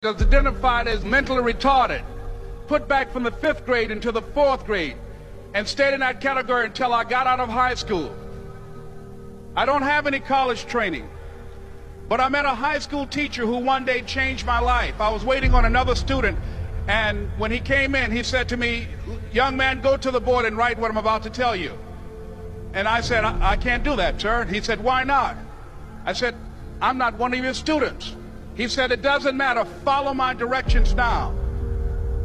is identified as mentally retarded, put back from the 5th grade into the 4th grade, and stayed in that category until I got out of high school. I don't have any college training, but I met a high school teacher who one day changed my life. I was waiting on another student, and when he came in, he said to me, "Young man, go to the board and write what I'm about to tell you." And I said, I can't do that, sir. He said, "Why not?" I said, "I'm not one of your students." He said, "It doesn't matter. Follow my directions now."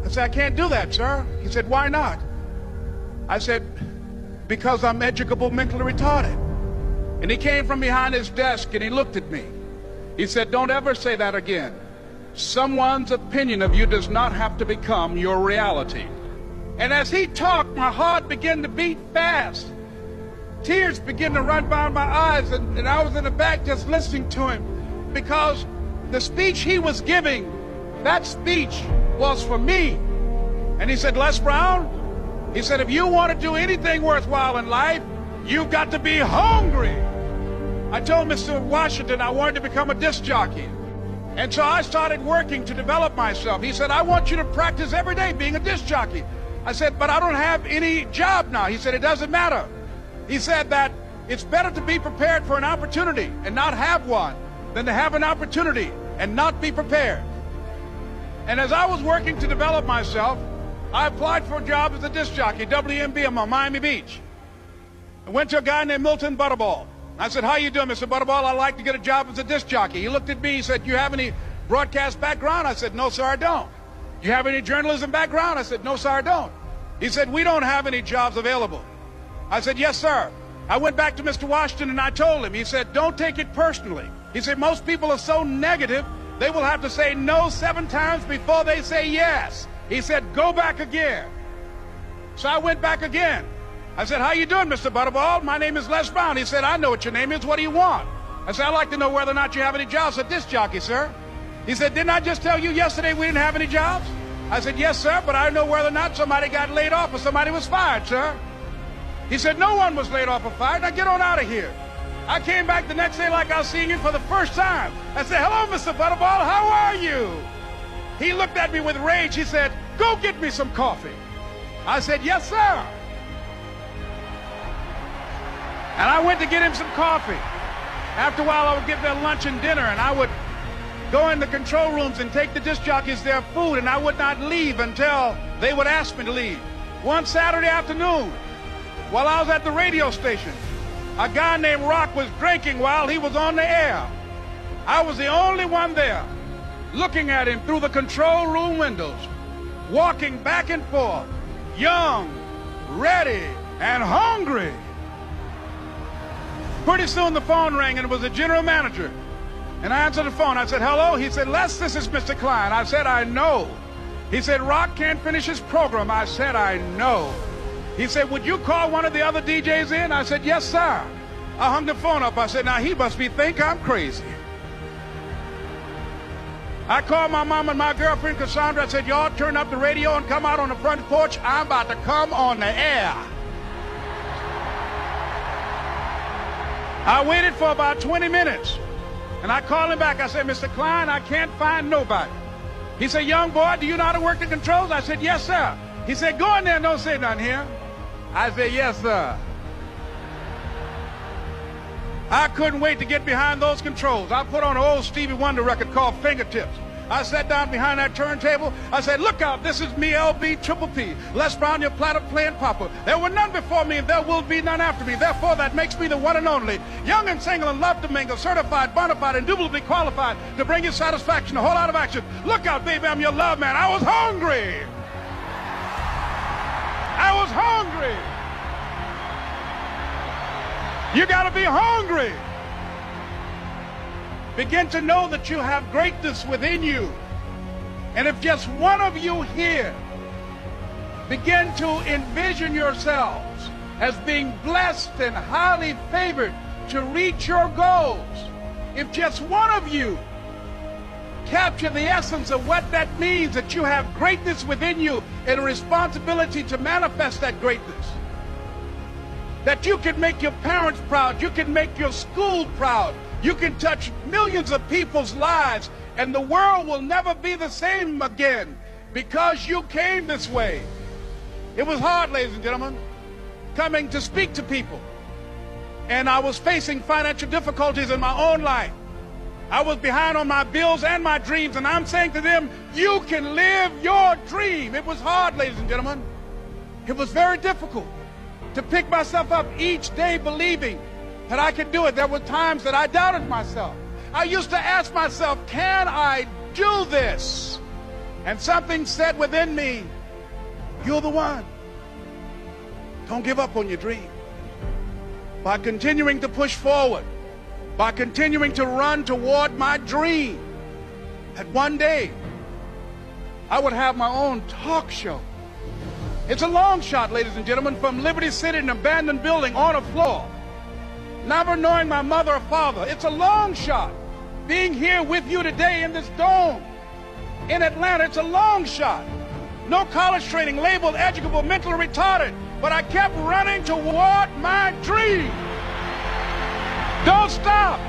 I said, "I can't do that, sir." He said, "Why not?" I said, "Because I'm educable mentally retarded." And he came from behind his desk and he looked at me. He said, "Don't ever say that again. Someone's opinion of you does not have to become your reality." And as he talked, my heart began to beat fast. Tears began to run down my eyes, and I was in the back just listening to him, because the speech he was giving, that speech was for me. And he said, "Les Brown," he said, "if you want to do anything worthwhile in life, you've got to be hungry." I told Mr. Washington I wanted to become a disc jockey. And so I started working to develop myself. He said, "I want you to practice every day being a disc jockey." I said, "But I don't have any job now." He said, "It doesn't matter." He said that it's better to be prepared for an opportunity and not have one than to have an opportunity and not be prepared. And as I was working to develop myself, I applied for a job as a disc jockey, WMBM on Miami Beach. I went to a guy named Milton Butterball. I said, "How you doing, Mr. Butterball? I'd like to get a job as a disc jockey." He looked at me, he said, "You have any broadcast background?" I said, "No, sir, I don't." "You have any journalism background?" I said, "No, sir, I don't." He said, "We don't have any jobs available." I said, "Yes, sir." I went back to Mr. Washington and I told him. He said, "Don't take it personally." He said, "Most people are so negative, they will have to say no 7 times before they say yes." He said, "Go back again." So I went back again. I said, "How you doing, Mr. Butterball? My name is Les Brown." He said, "I know what your name is. What do you want?" I said, "I'd like to know whether or not you have any jobs at disc jockey, sir." He said, "Didn't I just tell you yesterday we didn't have any jobs?" I said, "Yes, sir, but I know whether or not somebody got laid off or somebody was fired, sir." He said, "No one was laid off or fired. Now get on out of here." I came back the next day like I was seeing him for the first time. I said, "Hello, Mr. Butterball, how are you?" He looked at me with rage. He said, "Go get me some coffee." I said, "Yes, sir." And I went to get him some coffee. After a while, I would get their lunch and dinner, and I would go in the control rooms and take the disc jockeys their food, and I would not leave until they would ask me to leave. One Saturday afternoon, while I was at the radio station, a guy named Rock was drinking while he was on the air. I was the only one there, looking at him through the control room windows, walking back and forth, young, ready, and hungry. Pretty soon the phone rang, and it was the general manager. And I answered the phone. I said, "Hello?" He said, "Les, this is Mr. Klein." I said, "I know." He said, "Rock can't finish his program." I said, "I know." He said, "Would you call one of the other DJs in?" I said, "Yes, sir." I hung the phone up. I said, "Now he must think I'm crazy." I called my mom and my girlfriend, Cassandra. I said, "Y'all turn up the radio and come out on the front porch. I'm about to come on the air." I waited for about 20 minutes, and I called him back. I said, "Mr. Klein, I can't find nobody." He said, "Young boy, do you know how to work the controls?" I said, "Yes, sir." He said, "Go in there and don't say nothing here." I said, "Yes, sir." I couldn't wait to get behind those controls. I put on an old Stevie Wonder record called Fingertips. I sat down behind that turntable. I said, "Look out, this is me, LB Triple P, Les Brown, your platter playing papa. There were none before me, and there will be none after me. Therefore, that makes me the one and only. Young and single and love to mingle, certified, bona fide, indubitably qualified to bring you satisfaction, a whole lot of action. Look out, baby, I'm your love man." I was hungry. I was hungry. You got to be hungry. Begin to know that you have greatness within you. And if just one of you here begin to envision yourselves as being blessed and highly favored to reach your goals, if just one of you capture the essence of what that means, that you have greatness within you and a responsibility to manifest that greatness, that you can make your parents proud, you can make your school proud, you can touch millions of people's lives And the world will never be the same again because you came this way. It was hard, ladies and gentlemen, coming to speak to people. And I was facing financial difficulties in my own life. I was behind on my bills and my dreams, and I'm saying to them, you can live your dream. It was hard, ladies and gentlemen. It was very difficult to pick myself up each day believing that I could do it. There were times that I doubted myself. I used to ask myself, can I do this? And something said within me, you're the one. Don't give up on your dream. By continuing to push forward, by continuing to run toward my dream, that one day I would have my own talk show. It's a long shot, ladies and gentlemen, from Liberty City, an abandoned building on a floor, never knowing my mother or father. It's a long shot. Being here with you today in this dome in Atlanta, it's a long shot. No college training, labeled educable, mentally retarded, but I kept running toward my dream. Don't stop.